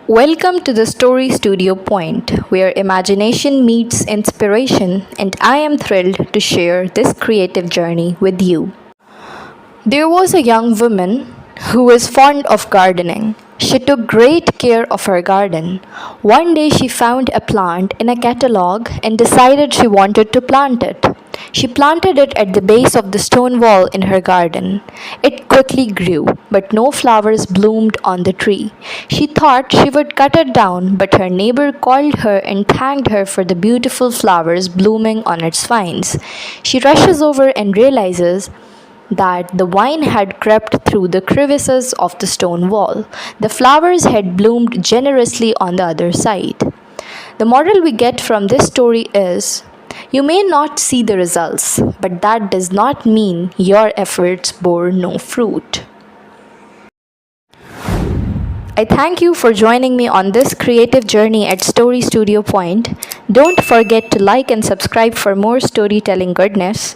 Welcome to the Story Studio Point, where imagination meets inspiration, and I am thrilled to share this creative journey with you. There was a young woman who was fond of gardening. She took great care of her garden. One day she found a plant in a catalogue and decided she wanted to plant it. She planted it at the base of the stone wall in her garden. It quickly grew, but no flowers bloomed on the tree. She thought she would cut it down, but her neighbor called her and thanked her for the beautiful flowers blooming on its vines. She rushes over and realizes that the vine had crept through the crevices of the stone wall. The flowers had bloomed generously on the other side. The moral we get from this story is you may not see the results, but that does not mean your efforts bore no fruit. I thank you for joining me on this creative journey at Story Studio Point. Don't forget to like and subscribe for more storytelling goodness.